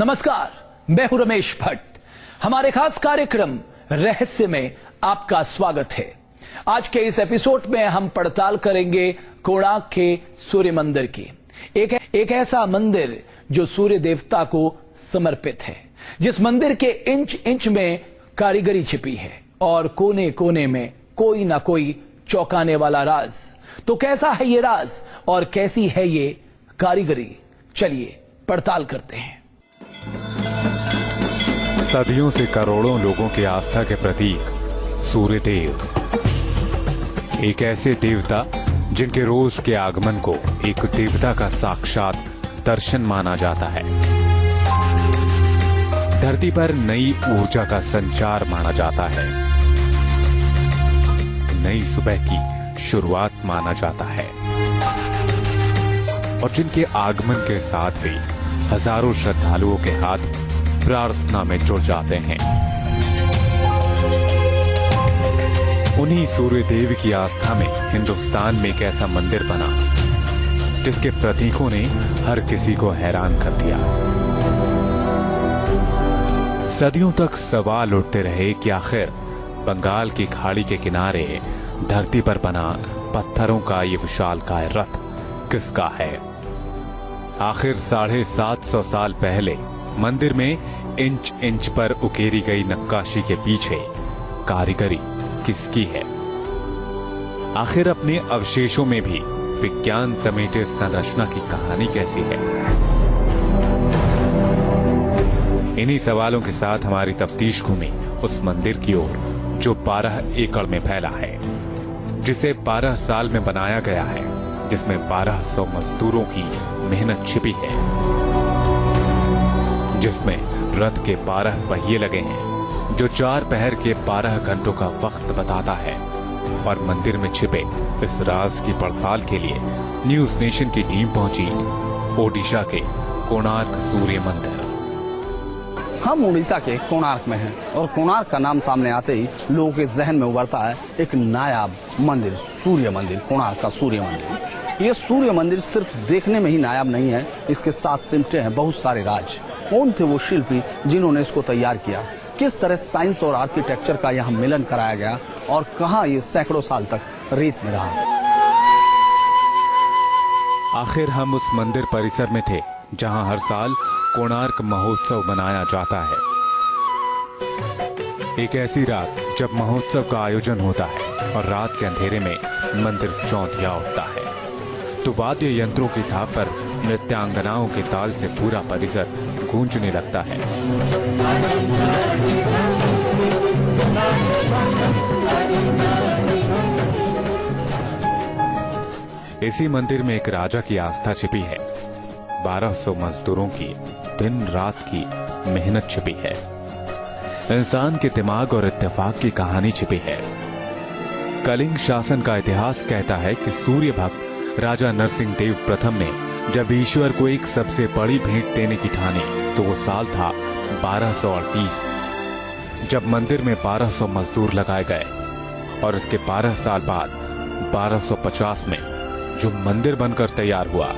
नमस्कार, मैं हूं रमेश भट्ट। हमारे खास कार्यक्रम रहस्य में आपका स्वागत है। आज के इस एपिसोड में हम पड़ताल करेंगे कोणार्क के सूर्य मंदिर की। एक ऐसा मंदिर जो सूर्य देवता को समर्पित है, जिस मंदिर के इंच इंच में कारीगरी छिपी है और कोने कोने में कोई ना कोई चौंकाने वाला राज। तो कैसा है ये राज और कैसी है ये कारीगरी, चलिए पड़ताल करते हैं। सदियों से करोड़ों लोगों की आस्था के प्रतीक सूर्य देव, एक ऐसे देवता जिनके रोज के आगमन को एक देवता का साक्षात दर्शन माना जाता है। धरती पर नई ऊर्जा का संचार माना जाता है, नई सुबह की शुरुआत माना जाता है और जिनके आगमन के साथ भी हजारों श्रद्धालुओं के हाथ प्रार्थना में जुड़ जाते हैं। उन्हीं सूर्य देव की आस्था में हिंदुस्तान में एक ऐसा मंदिर बना जिसके प्रतीकों ने हर किसी को हैरान कर दिया। सदियों तक सवाल उठते रहे कि आखिर बंगाल की खाड़ी के किनारे धरती पर बना पत्थरों का ये विशालकाय रथ किसका है। आखिर 750 साल पहले मंदिर में इंच इंच पर उकेरी गई नक्काशी के पीछे कारीगरी किसकी है। आखिर अपने अवशेषों में भी विज्ञान समेटे संरचना की कहानी कैसी है। इन्हीं सवालों के साथ हमारी तफ्तीश घूमी उस मंदिर की ओर जो 12 एकड़ में फैला है, जिसे 12 साल में बनाया गया है, जिसमें 1200 मजदूरों की मेहनत छिपी है, जिसमें रथ के 12 पहिए लगे हैं जो 4 पहर के 12 घंटों का वक्त बताता है। और मंदिर में छिपे इस राज की पड़ताल के लिए न्यूज नेशन की टीम पहुंची ओडिशा के कोणार्क सूर्य मंदिर। हम उड़ीसा के कोणार्क में हैं और कोणार्क का नाम सामने आते ही लोगों के जहन में उभरता है एक नायाब मंदिर, सूर्य मंदिर, कोणार्क का सूर्य मंदिर। ये सूर्य मंदिर सिर्फ देखने में ही नायाब नहीं है, इसके साथ सिमटे हैं बहुत सारे राज। कौन थे वो शिल्पी जिन्होंने इसको तैयार किया, किस तरह साइंस और आर्किटेक्चर का यहाँ मिलन कराया गया और कहाँ ये सैकड़ों साल तक रेत में रहा। आखिर हम उस मंदिर परिसर में थे जहां हर साल कोणार्क महोत्सव मनाया जाता है। एक ऐसी रात जब महोत्सव का आयोजन होता है और रात के अंधेरे में मंदिर चौंधिया उठता है, तो वाद्य यंत्रों की थाप पर नृत्यांगनाओं के ताल से पूरा परिसर गूंजने लगता है। इसी मंदिर में एक राजा की आस्था छिपी है, 1200 मजदूरों की दिन रात की मेहनत छिपी है, इंसान के दिमाग और इत्तेफाक की कहानी छिपी है। कलिंग शासन का इतिहास कहता है कि सूर्य भक्त राजा नरसिंह देव प्रथम ने जब ईश्वर को एक सबसे बड़ी भेंट देने की ठानी तो वो साल था 1238, जब मंदिर में 1200 मजदूर लगाए गए और इसके 12 साल बाद 1250 में जो मंदिर बनकर तैयार हुआ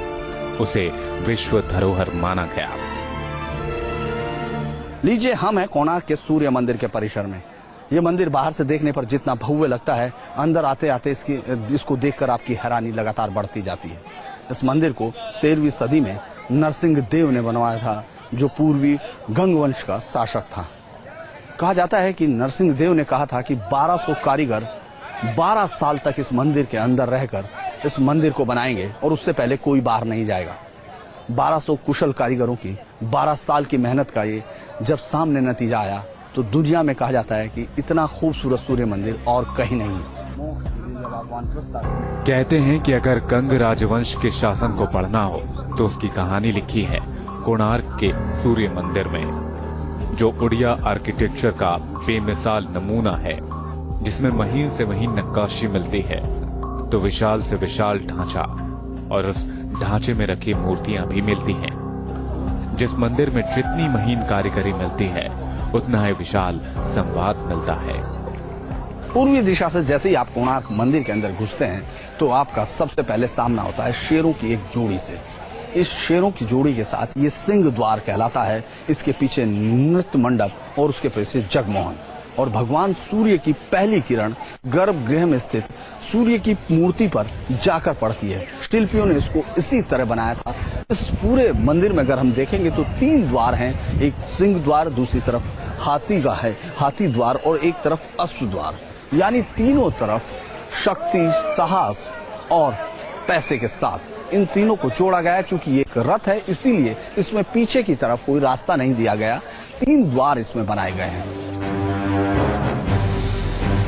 उसे विश्व धरोहर माना गया। लीजिए, हम हैं कोणार्क के सूर्य मंदिर के परिसर में। ये मंदिर बाहर से देखने पर जितना भव्य लगता है, अंदर आते आते इसको देखकर आपकी हैरानी लगातार बढ़ती जाती है। इस मंदिर को 13वीं सदी में नरसिंह देव ने बनवाया था, जो पूर्वी गंग वंश का शासक था। कहा जाता है कि नरसिंह देव ने कहा था कि 1200 कारीगर 12 साल तक इस मंदिर के अंदर रहकर इस मंदिर को बनाएंगे और उससे पहले कोई बाहर नहीं जाएगा। 1200 कुशल कारीगरों की 12 साल की मेहनत का ये जब सामने नतीजा आया तो दुनिया में कहा जाता है कि इतना खूबसूरत सूर्य मंदिर और कहीं नहीं। कहते हैं कि अगर गंग राजवंश के शासन को पढ़ना हो तो उसकी कहानी लिखी है कोणार्क के सूर्य मंदिर में, जो उड़िया आर्किटेक्चर का बेमिसाल नमूना है, जिसमें महीन से महीन नक्काशी मिलती है तो विशाल से विशाल ढांचा और उस ढांचे में रखी मूर्तियां भी मिलती हैं। जिस मंदिर में जितनी महीन कारीगरी मिलती है उतना ही विशाल संवाद मिलता है। पूर्वी दिशा से जैसे ही आप कोणार्क मंदिर के अंदर घुसते हैं तो आपका सबसे पहले सामना होता है शेरों की एक जोड़ी से। इस शेरों की जोड़ी के साथ ये सिंह द्वार कहलाता है। इसके पीछे नृत्य मंडप और उसके पीछे जगमोहन, और भगवान सूर्य की पहली किरण गर्भगृह में स्थित सूर्य की मूर्ति पर जाकर पड़ती है। शिल्पियों ने इसको इसी तरह बनाया था। इस पूरे मंदिर में अगर हम देखेंगे तो 3 द्वार हैं, एक सिंह द्वार, दूसरी तरफ हाथी का है हाथी द्वार, और एक तरफ अश्व द्वार, यानी तीनों तरफ शक्ति, साहस और पैसे के साथ इन तीनों को जोड़ा गया है। क्योंकि ये एक रथ है, इसीलिए इसमें पीछे की तरफ कोई रास्ता नहीं दिया गया, 3 द्वार इसमें बनाए गए हैं।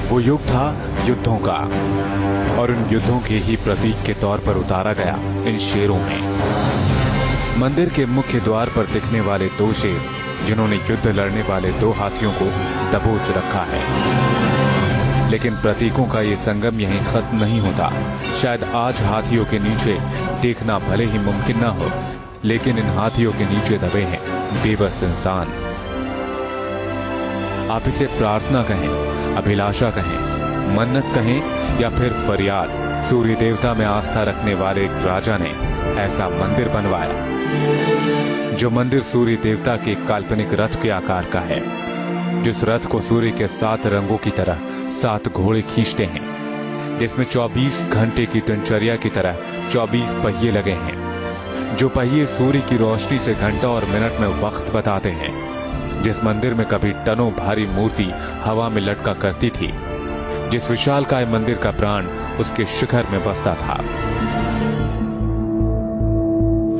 वो युग था युद्धों का, और उन युद्धों के ही प्रतीक के तौर पर उतारा गया इन शेरों में। मंदिर के मुख्य द्वार पर दिखने वाले 2 शेर, जिन्होंने युद्ध लड़ने वाले 2 हाथियों को दबोच रखा है। लेकिन प्रतीकों का ये संगम यहीं खत्म नहीं होता। शायद आज हाथियों के नीचे देखना भले ही मुमकिन न हो, लेकिन इन हाथियों के नीचे दबे हैं बेबस इंसान। आप इसे प्रार्थना कहें, अभिलाषा कहें, मन्नत कहें या फिर फरियाद, सूर्य देवता में आस्था रखने वाले एक राजा ने ऐसा मंदिर बनवाया। जो मंदिर सूर्य देवता के काल्पनिक रथ के आकार का है, जिस रथ को सूर्य के 7 रंगों की तरह 7 घोड़े खींचते हैं, जिसमें 24 घंटे की दिनचर्या की तरह 24 पहिए लगे हैं, जो पहिए सूर्य की रोशनी से घंटा और मिनट में वक्त बताते हैं, जिस मंदिर में कभी टनों भारी मूर्ति हवा में लटका करती थी, जिस विशालकाय मंदिर का प्राण उसके शिखर में बसता था।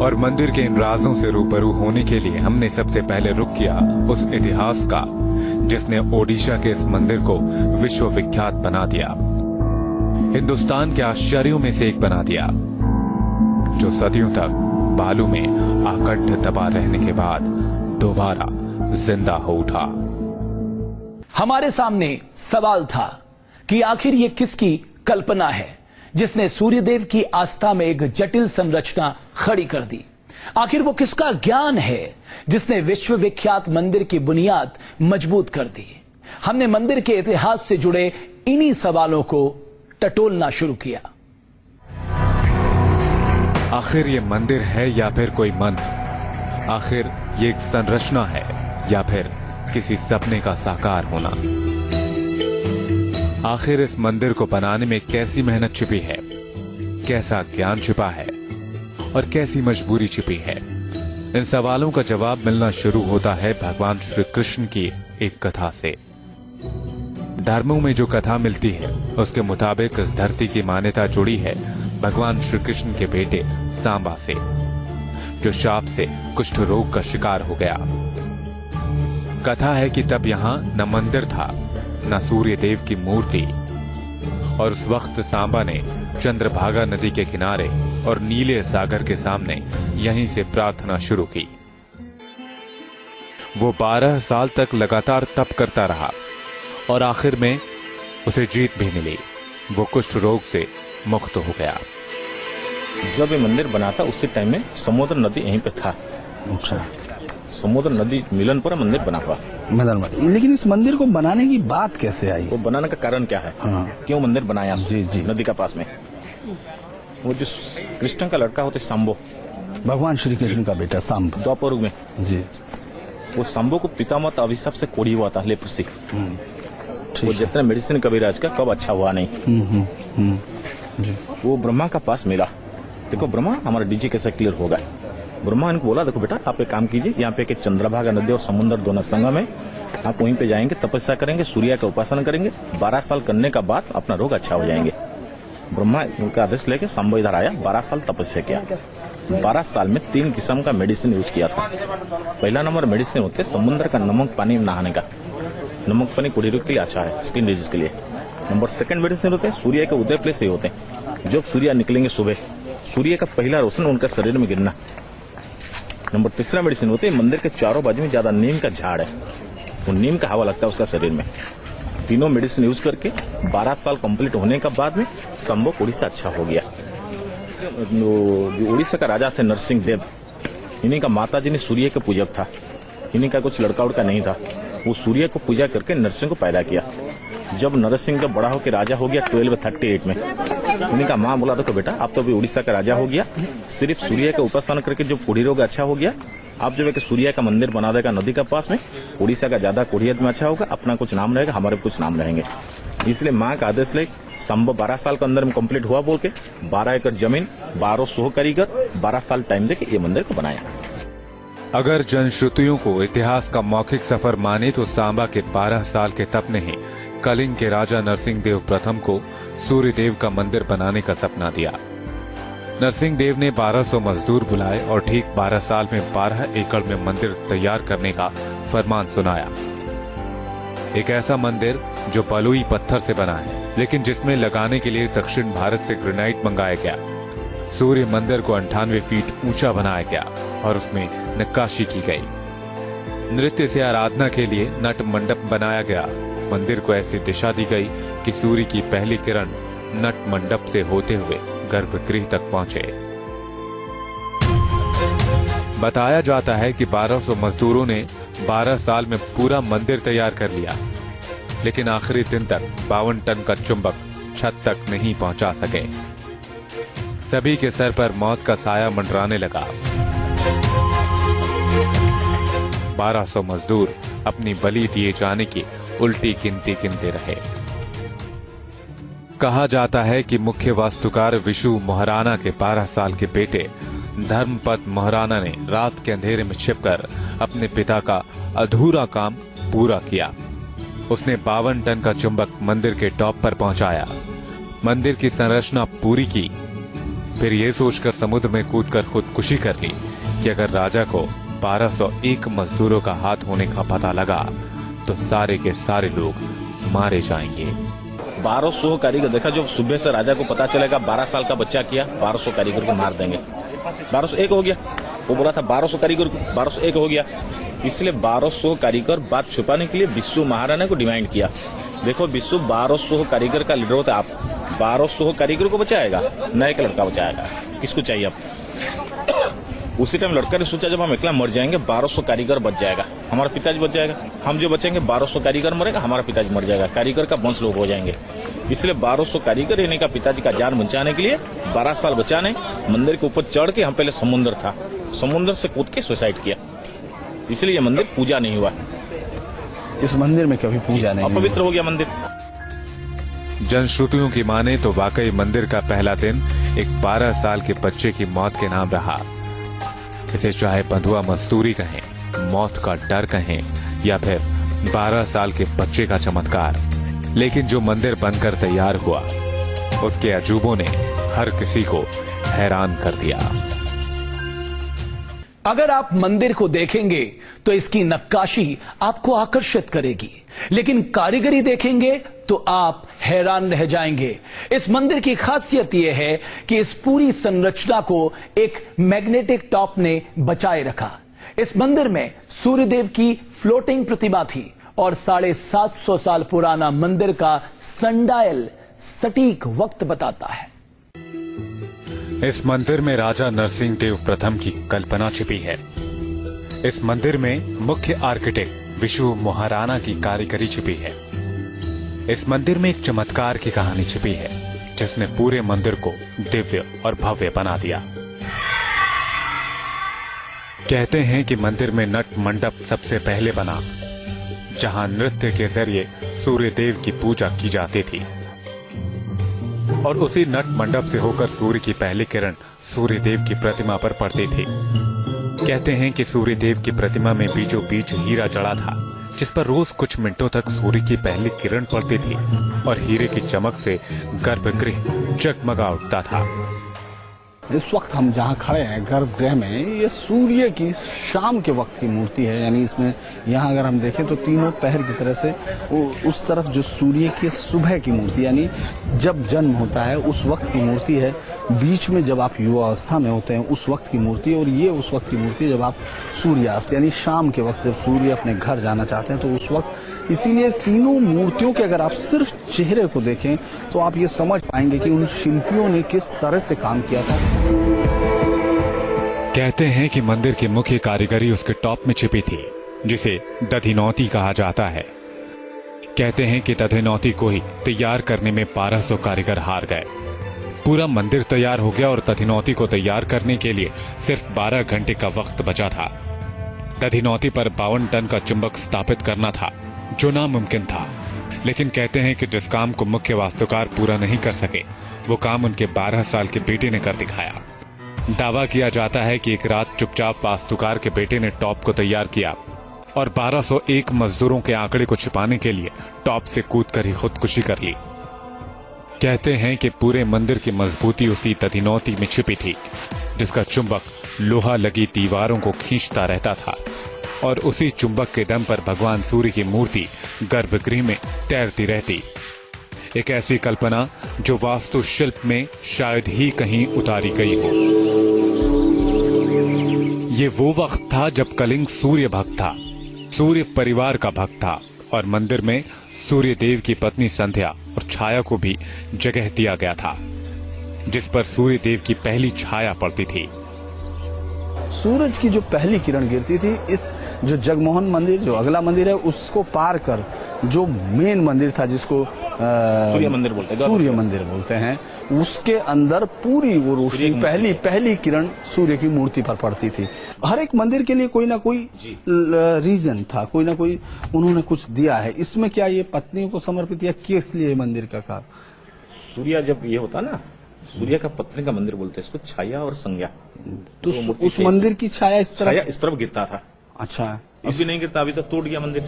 और मंदिर के इन राजों से रूबरू होने के लिए हमने सबसे पहले रुख किया उस इतिहास का, जिसने ओडिशा के इस मंदिर को विश्व विख्यात बना दिया, हिंदुस्तान के आश्चर्यों में से एक बना दिया, जो सदियों तक बालू में आकंठ दबा रहने के बाद दोबारा जिंदा हो उठा। हमारे सामने सवाल था कि आखिर ये किसकी कल्पना है जिसने सूर्यदेव की आस्था में एक जटिल संरचना खड़ी कर दी। आखिर वो किसका ज्ञान है जिसने विश्व विख्यात मंदिर की बुनियाद मजबूत कर दी। हमने मंदिर के इतिहास से जुड़े इन्हीं सवालों को टटोलना शुरू किया। आखिर ये मंदिर है या फिर कोई मंत्र? आखिर ये एक संरचना है या फिर किसी सपने का साकार होना? आखिर इस मंदिर को बनाने में कैसी मेहनत छिपी है, कैसा ज्ञान छिपा है और कैसी मजबूरी छिपी है? इन सवालों का जवाब मिलना शुरू होता है भगवान श्री कृष्ण की एक कथा से। धर्मों में जो कथा मिलती है उसके मुताबिक इस धरती की मान्यता जुड़ी है भगवान श्री कृष्ण के बेटे सांबा से, जो शाप से कुष्ठ रोग का शिकार हो गया। कथा है कि तब यहां न मंदिर था न सूर्य देव की मूर्ति, और उस वक्त सांबा ने चंद्रभागा नदी के किनारे और नीले सागर के सामने यहीं से प्रार्थना शुरू की। वो 12 साल तक लगातार तप करता रहा और आखिर में उसे जीत भी मिली। वो कुष्ठ रोग से मुक्त हो गया। जब ये मंदिर बना था उसी टाइम में समुद्र नदी यहीं पे था। अच्छा, समुद्र नदी मिलन पर मंदिर बना हुआ। लेकिन इस मंदिर को बनाने की बात कैसे आई? वो बनाने का कारण क्या है? हाँ। क्यों मंदिर बनाया? जी जी, नदी का पास में वो जो कृष्ण का लड़का होते शंभो, भगवान श्री कृष्ण का बेटा सांब, द्वापर युग में जी, वो शंभो को पितामह अभिशाप से कोड़ी हुआ था, लेप्रोसी। वो जितना मेडिसिन कबीराज का कब अच्छा हुआ नहीं। वो ब्रह्मा का पास मिला। देखो ब्रह्मा, हमारा डीजी कैसे क्लियर होगा। ब्रह्मा इनको बोला, देखो बेटा आप एक काम कीजिए, यहाँ पे एक चंद्रभागा नदी और समुद्र दोनों संगम है, आप वहीं पे जाएंगे, तपस्या करेंगे, सूर्य का उपासना करेंगे, 12 साल करने का बाद अपना रोग अच्छा हो जाएंगे। ब्रह्मा उनका आदेश लेके शंभो इधर आया, 12 साल तपस्या किया। 12 साल में 3 किस्म का मेडिसिन यूज किया था। पहला नंबर मेडिसिन होते समुद्र का नमक पानी में नहाने का। नमक पानी कोड़ी रोग के लिए अच्छा है, स्किन डिजीज के लिए। नंबर 2 मेडिसिन होते हैं सूर्य के उदय प्लेस से होते हैं। जब सूर्य निकलेंगे सुबह, सूर्य का पहला रोशन उनका शरीर में गिरना। नंबर 3 मेडिसिन होते हैं मंदिर के चारों बाजू में ज्यादा नीम का झाड़ है, वो नीम का हवा लगता है उसका शरीर में। तीनों मेडिसिन यूज करके 12 साल कंप्लीट होने का बाद में शंभो उड़ीसा अच्छा हो गया। जो उड़ीसा का राजा थे नरसिंह देव, इन्हीं का माता जी ने सूर्य के पूजक था। इन्हीं का कुछ लड़का उड़का नहीं था। वो सूर्य को पूजा करके नरसिंह को पैदा किया। जब नरसिंह जब बड़ा होकर राजा हो गया 1238 में, उन्हीं का माँ बोला देखो बेटा आप तो अभी उड़ीसा का राजा हो गया, सिर्फ सूर्य का उपासना करके जो कोढ़ी रोग अच्छा हो गया, आप जब एक सूर्य का मंदिर बना देगा नदी का पास में, उड़ीसा का ज्यादा कोढ़ियत में अच्छा होगा, अपना कुछ नाम रहेगा, हमारे कुछ नाम रहेंगे। इसलिए माँ का आदेश ले संभव 12 साल के अंदर में कंप्लीट हुआ बोल के 12 एकड़ जमीन, 1200 कारीगर, 12 साल टाइम देके ये मंदिर को बनाया। अगर जनश्रुतियों को इतिहास का मौखिक सफर माने तो सांबा के 12 साल के तप ने ही कलिंग के राजा नरसिंह देव प्रथम को सूर्य देव का मंदिर बनाने का सपना दिया। नरसिंह देव ने 1200 मजदूर बुलाए और ठीक 12 साल में 12 एकड़ में मंदिर तैयार करने का फरमान सुनाया। एक ऐसा मंदिर जो बलुई पत्थर से बना है, लेकिन जिसमें लगाने के लिए दक्षिण भारत से ग्रेनाइट मंगाया गया। सूर्य मंदिर को 98 फीट ऊंचा बनाया गया और उसमें नक्काशी की गई। नृत्य से आराधना के लिए नट मंडप बनाया गया। मंदिर को ऐसी दिशा दी गई कि सूर्य की पहली किरण नट मंडप से होते हुए गर्भगृह तक पहुंचे। बताया जाता है कि 1200 मजदूरों ने 12 साल में पूरा मंदिर तैयार कर लिया, लेकिन आखिरी दिन तक 52 टन का चुंबक छत तक नहीं पहुंचा सके। सभी के सर पर मौत का साया मंडराने लगा। 1200 मजदूर अपनी बलि दिए जाने की उल्टी गिनती गिनते रहे। कहा जाता है कि मुख्य वास्तुकार विशु मोहराना के 12 साल के बेटे धर्मपद मोहराना ने रात के अंधेरे में छिपकर अपने पिता का अधूरा काम पूरा किया। उसने 52 टन का चुंबक मंदिर के टॉप पर पहुंचाया, मंदिर की संरचना पूरी की, फिर ये सोचकर समुद्र में कूदकर खुदकुशी कर ली कि अगर राजा को 1201 मजदूरों का हाथ होने का पता लगा तो सारे के सारे लोग मारे जाएंगे। 1200 कारीगर देखा, जो सुबह से राजा को पता चलेगा 12 साल का बच्चा किया, 1200 कारीगर को मार देंगे। 1201 हो गया, वो बोला था 1200 कारीगर को, 1201 हो गया। इसलिए 1200 कारीगर बात छुपाने के लिए विश्व महाराणा को डिमांड किया। देखो विश्व 1200 कारीगर का लीडर होता, आप 1200 कारीगर को बचाएगा, नया एक लड़का बचाएगा, किसको चाहिए अब? उसी टाइम लड़का ने सोचा जब हम अकेला मर जाएंगे 1200 कारीगर बच जाएगा, हमारा पिताजी बच जाएगा, हम जो बचेंगे 1200 कारीगर मरेगा, हमारा पिताजी मर जाएगा, कारीगर का वंश लोग हो जाएंगे। इसलिए 1200 कारीगर इन्हीं का पिताजी का जान बचाने के लिए 12 साल बचाने मंदिर के ऊपर चढ़ के, हम पहले समुद्र था, समुद्र से कूद के सुसाइड किया। इसलिए ये मंदिर पूजा नहीं हुआ। इस मंदिर में कभी पूजा नहीं, अपवित्र हो गया मंदिर। जनश्रुतियों की माने तो वाकई मंदिर का पहला दिन एक 12 साल के बच्चे की मौत के नाम रहा। इसे चाहे बंधुआ मजदूरी कहें, मौत का डर कहें या फिर 12 साल के बच्चे का चमत्कार, लेकिन जो मंदिर बनकर तैयार हुआ उसके अजूबों ने हर किसी को हैरान कर दिया। अगर आप मंदिर को देखेंगे तो इसकी नक्काशी आपको आकर्षित करेगी, लेकिन कारीगरी देखेंगे तो आप हैरान रह जाएंगे। इस मंदिर की खासियत यह है कि इस पूरी संरचना को एक मैग्नेटिक टॉप ने बचाए रखा। इस मंदिर में सूर्यदेव की फ्लोटिंग प्रतिमा थी और 750 साल पुराना मंदिर का सनडायल सटीक वक्त बताता है। इस मंदिर में राजा नरसिंह देव प्रथम की कल्पना छिपी है। इस मंदिर में मुख्य आर्किटेक्ट विशु मोहराना की कारीगरी छिपी है। इस मंदिर में एक चमत्कार की कहानी छिपी है जिसने पूरे मंदिर को दिव्य और भव्य बना दिया। कहते हैं कि मंदिर में नट मंडप सबसे पहले बना, जहां नृत्य के जरिए सूर्य देव की पूजा की जाती थी और उसी नट मंडप से होकर सूर्य की पहली किरण सूर्य देव की प्रतिमा पर पड़ती थी। कहते हैं कि सूर्य देव की प्रतिमा में बीचों बीच हीरा जड़ा था, जिस पर रोज कुछ मिनटों तक सूर्य की पहली किरण पड़ती थी और हीरे की चमक से गर्भगृह जगमगा उठता था। इस वक्त हम जहाँ खड़े हैं गर्भगृह में, ये सूर्य की शाम के वक्त की मूर्ति है। यानी इसमें यहाँ अगर हम देखें तो तीनों पहर की तरह से उस तरफ जो सूर्य की सुबह की मूर्ति, यानी जब जन्म होता है उस वक्त की मूर्ति है। बीच में जब आप युवावस्था में होते हैं उस वक्त की मूर्ति, और ये उस वक्त की मूर्ति जब आप सूर्यास्त यानी शाम के वक्त जब सूर्य अपने घर जाना चाहते हैं तो उस वक्त। इसीलिए तीनों मूर्तियों के अगर आप सिर्फ चेहरे को देखें तो आप ये समझ पाएंगे कि उन शिल्पियों ने किस तरह से काम किया था। कहते हैं कि मंदिर की मुख्य कारीगरी उसके टॉप में छिपी थी। जिसे दधिनौती कहा जाता है। कहते हैं कि दधिनौती को ही तैयार करने में 1200 कारीगर हार गए। पूरा मंदिर तैयार हो गया और दधिनौती को तैयार करने के लिए सिर्फ 12 घंटे का वक्त बचा था। दधिनौती पर 52 टन का चुंबक स्थापित करना था, जो नामुमकिन था। लेकिन कहते हैं कि जिस काम को मुख्य वास्तुकार पूरा नहीं कर सके, वो काम उनके 12 साल के बेटे ने कर दिखाया। दावा किया जाता है कि एक रात चुपचाप वास्तुकार के बेटे ने टॉप को तैयार किया और 1201 मजदूरों के आंकड़े को छिपाने के लिए टॉप से कूदकर ही खुदकुशी कर ली। कहते हैं कि पूरे मंदिर की मजबूती उसी दधिनौती में छिपी थी, जिसका चुंबक लोहा लगी दीवारों को खींचता रहता था और उसी चुंबक के दम पर भगवान सूर्य की मूर्ति गर्भगृह में तैरती रहती। एक ऐसी कल्पना जो वास्तुशिल्प में शायद ही कहीं उतारी गई हो। ये वो वक्त था जब कलिंग सूर्य भक्त था, सूर्य परिवार का भक्त था और मंदिर में सूर्य देव की पत्नी संध्या और छाया को भी जगह दिया गया था, जिस पर सूर्य देव की पहली छाया पड़ती थी। सूरज की जो पहली किरण गिरती थी, इस जो जगमोहन मंदिर जो अगला मंदिर है उसको पार कर जो मेन मंदिर था, जिसको सूर्य मंदिर बोलते हैं, उसके अंदर पूरी वो रोशनी पहली किरण सूर्य की मूर्ति पर पड़ती थी। हर एक मंदिर के लिए कोई ना कोई रीजन था, कोई ना कोई उन्होंने कुछ दिया है। इसमें क्या ये पत्नियों को समर्पित या किस लिए मंदिर का कार्य? सूर्य जब ये होता ना, सूर्य का पत्नी का मंदिर बोलते हैं इसको, छाया और संज्ञा। तो उस मंदिर की छाया इस तरफ गिरता था। अच्छा, अभी नहीं गिरता, अभी तो टूट गया मंदिर।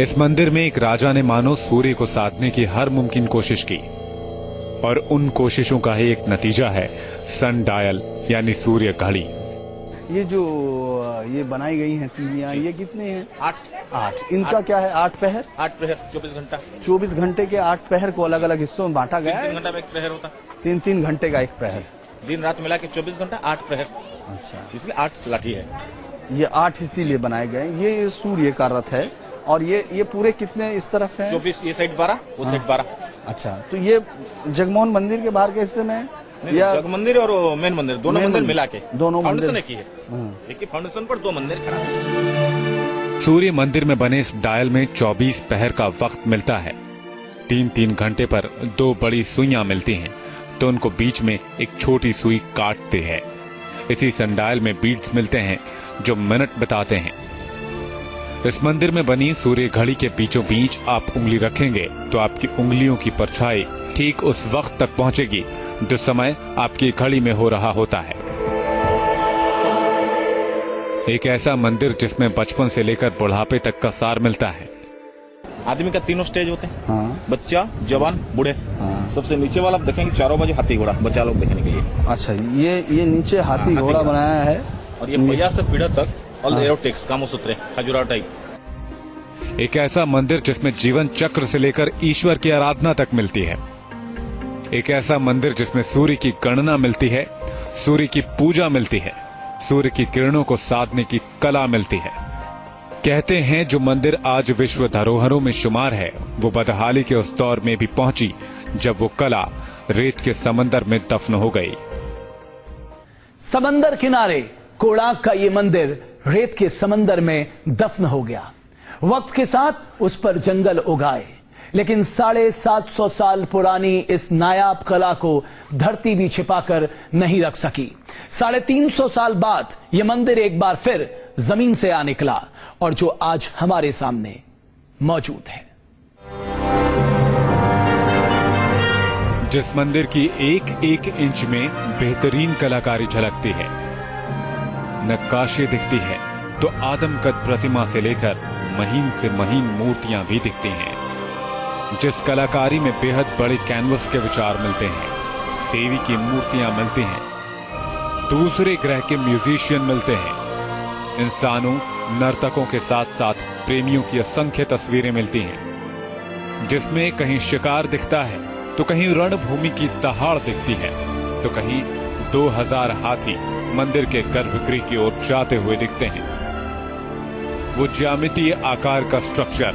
इस मंदिर में एक राजा ने मानो सूर्य को साधने की हर मुमकिन कोशिश की और उन कोशिशों का ही एक नतीजा है सन डायल यानी सूर्य घड़ी। ये जो ये बनाई गई हैं तीलियां, ये कितने हैं? 8। इनका क्या है? 8 पहर 24 घंटा 24 घंटे के 8 पहर को अलग अलग हिस्सों में बांटा गया है। 3 घंटा में एक प्रहर होता, 3 घंटे का एक पहर, दिन रात मिला के 24 घंटा 8 प्रहर। अच्छा, इसलिए 8 लाठी है। ये 8 इसीलिए बनाए गए। ये सूर्य का रथ है और ये पूरे कितने इस तरफ है? 24, ये साइड 12, वो साइड 12। अच्छा, तो ये जगमोहन मंदिर के बाहर के हिस्से में या जग मंदिर और मेन मंदिर दोनों मंदिर मिला के दोनों फाउंडेशन की है। एक ही फाउंडेशन पर 2 मंदिर खड़ा है। सूर्य मंदिर में बने इस डायल में 24 पहर का वक्त मिलता है। 3-3 घंटे पर 2 बड़ी सुइयां मिलती हैं, तो उनको बीच में एक छोटी सुई काटते हैं। इसी सनडायल में बीड्स मिलते हैं जो मिनट बताते हैं। इस मंदिर में बनी सूर्य घड़ी के बीचों बीच आप उंगली रखेंगे तो आपकी उंगलियों की परछाई ठीक उस वक्त तक पहुंचेगी जो समय आपकी घड़ी में हो रहा होता है। एक ऐसा मंदिर जिसमें बचपन से लेकर बुढ़ापे तक का सार मिलता है। आदमी का 3 स्टेज होते हैं। हाँ। बच्चा, जवान, बूढ़े। हाँ। सबसे नीचे वाला आप देखेंगे 4 बजे हाथी घोड़ा, बच्चा लोग देखने के लिए। अच्छा, ये नीचे हाथी घोड़ा बनाया है और ये पहिया से पीढ़ा तक ऑल एरोटिक्स कामसूत्र खजुरा टाइप। एक ऐसा मंदिर जिसमें जीवन चक्र से लेकर ईश्वर की आराधना तक मिलती है। एक ऐसा मंदिर जिसमें सूर्य की गणना मिलती है, सूर्य की पूजा मिलती है, सूर्य की किरणों को साधने की कला मिलती है। कहते हैं जो मंदिर आज विश्व धरोहरों में शुमार है, वो बदहाली के उस दौर में भी पहुंची जब वो कला रेत के समंदर में दफन हो गई। समंदर किनारे कोणार्क का ये मंदिर रेत के समंदर में दफन हो गया। वक्त के साथ उस पर जंगल उगाए, लेकिन 750 साल पुरानी इस नायाब कला को धरती भी छिपाकर नहीं रख सकी। 350 साल बाद यह मंदिर एक बार फिर जमीन से आ निकला और जो आज हमारे सामने मौजूद है। जिस मंदिर की एक इंच में बेहतरीन कलाकारी झलकती है, नक्काशी दिखती है, तो आदमकद प्रतिमा से लेकर महीन से महीन मूर्तियां भी दिखती हैं। जिस कलाकारी में बेहद बड़े कैनवस के विचार मिलते हैं, देवी की मूर्तियां मिलती हैं, दूसरे ग्रह के म्यूजिशियन मिलते हैं, इंसानों, नर्तकों के साथ साथ प्रेमियों की असंख्य तस्वीरें मिलती हैं, जिसमें कहीं शिकार दिखता है तो कहीं रणभूमि की दहाड़ दिखती है, तो कहीं 2000 हाथी मंदिर के गर्भगृह की ओर जाते हुए दिखते हैं। वो ज्यामितीय आकार का स्ट्रक्चर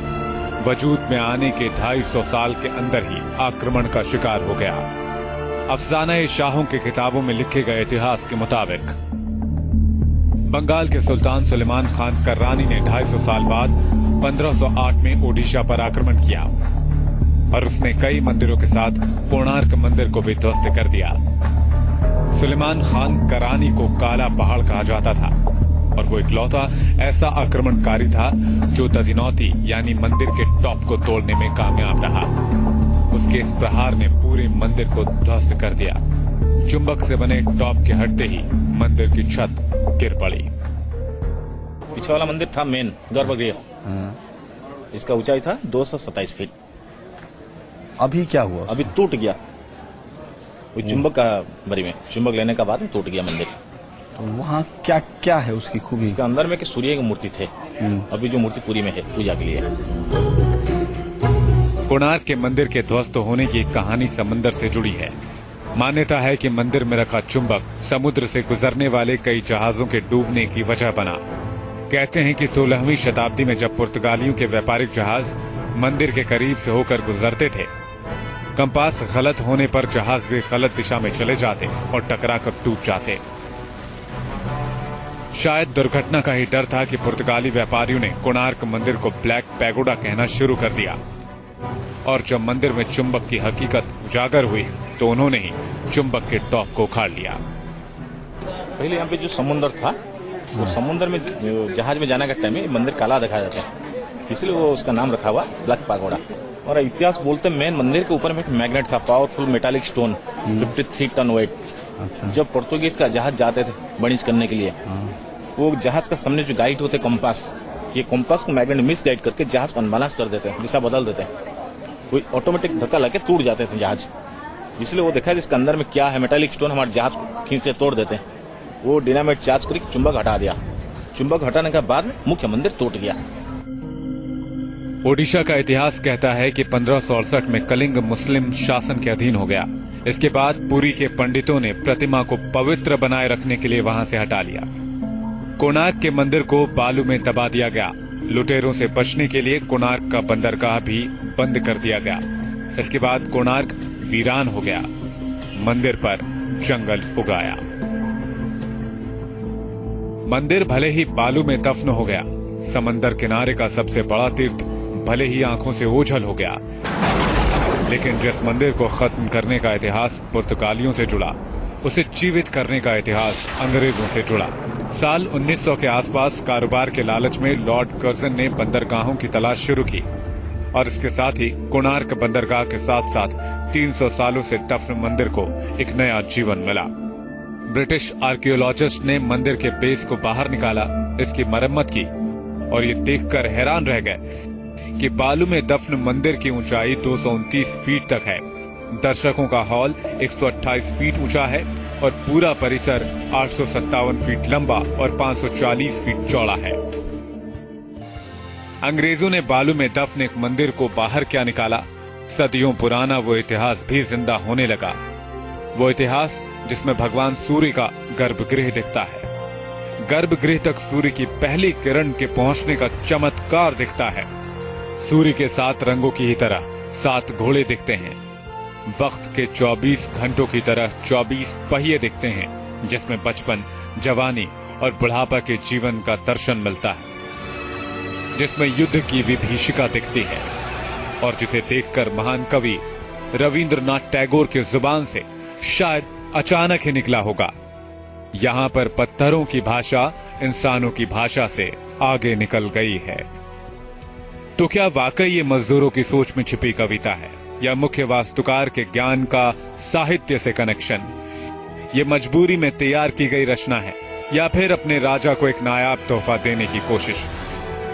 वजूद में आने के 250 साल के अंदर ही आक्रमण का शिकार हो गया। अफसाना-ए-शाहों की किताबों में लिखे गए इतिहास के मुताबिक बंगाल के सुल्तान सुलेमान खान कर्रानी ने 250 साल बाद 1508 में ओडिशा पर आक्रमण किया और उसने कई मंदिरों के साथ कोणार्क मंदिर को भी ध्वस्त कर दिया। सुलेमान खान कर्रानी को काला पहाड़ कहा जाता था और वो इकलौता ऐसा आक्रमणकारी था जो दधिनौती यानी मंदिर के टॉप को तोड़ने में कामयाब रहा। उसके इस प्रहार ने पूरे मंदिर को ध्वस्त कर दिया। चुंबक से बने टॉप के हटते ही मंदिर की छत गिर पड़ी। पीछे वाला मंदिर था मेन गर्भगृह, इसका ऊंचाई था 227 फीट। अभी क्या हुआ? अभी टूट गया, वो चुंबक का बरी में चुंबक लेने के बाद टूट गया मंदिर। तो वहाँ क्या क्या है उसकी खूबी? इसके अंदर में कि सूर्य की मूर्ति थे, अभी जो मूर्ति पूरी में है पूजा के लिए। कोणार्क के मंदिर के ध्वस्त होने की कहानी समंदर से जुड़ी है। मान्यता है कि मंदिर में रखा चुंबक समुद्र से गुजरने वाले कई जहाजों के डूबने की वजह बना। कहते हैं कि 16वीं शताब्दी में जब पुर्तगालियों के व्यापारिक जहाज मंदिर के करीब से होकर गुजरते थे, कंपास गलत होने पर जहाज भी गलत दिशा में चले जाते और टकराकर टूट जाते। शायद दुर्घटना का ही डर था कि पुर्तगाली व्यापारियों ने कोणार्क मंदिर को ब्लैक पैगोडा कहना शुरू कर दिया और जब मंदिर में चुंबक की हकीकत उजागर हुई तो उन्होंने ही चुंबक के टॉप को उखाड़ लिया। पहले यहाँ पे जो समुद्र था, वो समुद्र में जहाज में जाने का टाइम में मंदिर काला दिखाया जाता है, इसलिए वो उसका नाम रखा हुआ ब्लैक पैगोडा। और इतिहास बोलते मेन मंदिर के ऊपर में एक मैग्नेट था, powerful metallic stone, 53 ton weight. जब पोर्तुगीज का जहाज जाते थे वाणिज्य करने के लिए, वो जहाज का सामने जो गाइड होते कंपास, ये कंपास को मैग्नेट मिस गाइड करके जहाज को अनबैलेंस कर देते हैं, दिशा बदल देते हैं। कोई ऑटोमेटिक धक्का लगे टूट जाते थे जहाज। इसलिए वो देखा इसके अंदर में क्या है, मेटालिक स्टोन हमारे जहाज को खींच के तोड़ देते हैं। वो डिनामाइट चार्ज करके चुंबक हटा दिया। चुंबक हटाने के बाद मुख्य मंदिर टूट गया। ओडिशा का इतिहास कहता है कि 1568 में कलिंग मुस्लिम शासन के अधीन हो गया। इसके बाद पुरी के पंडितों ने प्रतिमा को पवित्र बनाए रखने के लिए वहां से हटा लिया। कोणार्क के मंदिर को बालू में दबा दिया गया। लुटेरों से बचने के लिए कोणार्क का बंदरगाह भी बंद कर दिया गया। इसके बाद कोणार्क वीरान हो गया, मंदिर पर जंगल उगाया। मंदिर भले ही बालू में दफन हो गया, समंदर किनारे का सबसे बड़ा तीर्थ भले ही आंखों से ओझल हो गया, लेकिन जिस मंदिर को खत्म करने का इतिहास पुर्तगालियों से जुड़ा, उसे जीवित करने का इतिहास अंग्रेजों से जुड़ा। साल 1900 के आसपास कारोबार के लालच में लॉर्ड कर्जन ने बंदरगाहों की तलाश शुरू की और इसके साथ ही कोणार्क बंदरगाह के साथ साथ 300 सालों से दफन मंदिर को एक नया जीवन मिला। ब्रिटिश आर्कियोलॉजिस्ट ने मंदिर के बेस को बाहर निकाला, इसकी मरम्मत की और ये देखकर हैरान रह गए कि बालू में दफन मंदिर की ऊंचाई 229 फीट तक है। दर्शकों का हॉल 128 फीट ऊंचा है और पूरा परिसर 857 फीट लंबा और 540 फीट चौड़ा है। अंग्रेजों ने बालू में दफन एक मंदिर को बाहर क्या निकाला, सदियों पुराना वो इतिहास भी जिंदा होने लगा। वो इतिहास जिसमें भगवान सूर्य का गर्भगृह दिखता है। गर्भगृह तक सूर्य की पहली किरण के पहुंचने का चमत्कार दिखता है। सूर्य के 7 रंगों की ही तरह 7 घोड़े दिखते हैं। वक्त के 24 घंटों की तरह 24 पहिए दिखते हैं, जिसमें बचपन, जवानी और बुढ़ापा के जीवन का दर्शन मिलता है, जिसमें युद्ध की विभीषिका दिखती है और जिसे देखकर महान कवि रविंद्रनाथ टैगोर की जुबान से शायद अचानक ही निकला होगा, यहां पर पत्थरों की भाषा इंसानों की भाषा से आगे निकल गई है। तो क्या वाकई ये मजदूरों की सोच में छिपी कविता है या मुख्य वास्तुकार के ज्ञान का साहित्य से कनेक्शन? ये मजबूरी में तैयार की गई रचना है या फिर अपने राजा को एक नायाब तोहफा देने की कोशिश?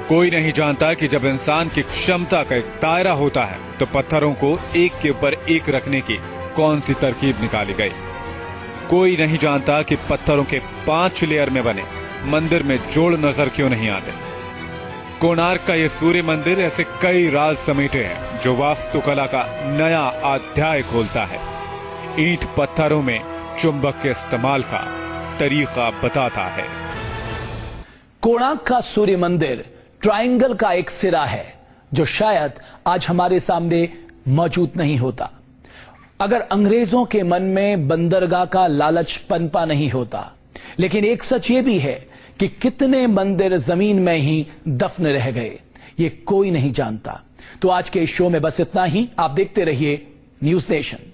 कोई नहीं जानता कि जब इंसान की क्षमता का एक दायरा होता है तो पत्थरों को एक के ऊपर एक रखने की कौन सी तरकीब निकाली गई। कोई नहीं जानता कि पत्थरों के 5 लेयर में बने मंदिर में जोड़ नजर क्यों नहीं आते। कोणार्क का ये सूर्य मंदिर ऐसे कई राज समेटे हैं जो वास्तुकला का नया अध्याय खोलता है। ईंट पत्थरों में चुंबक के इस्तेमाल का तरीका बताता है। कोणार्क का सूर्य मंदिर ट्रायंगल का एक सिरा है जो शायद आज हमारे सामने मौजूद नहीं होता अगर अंग्रेजों के मन में बंदरगाह का लालच पनपा नहीं होता। लेकिन एक सच ये भी है कि कितने मंदिर जमीन में ही दफन रह गए, ये कोई नहीं जानता। तो आज के इस शो में बस इतना ही। आप देखते रहिए न्यूज़ नेशन।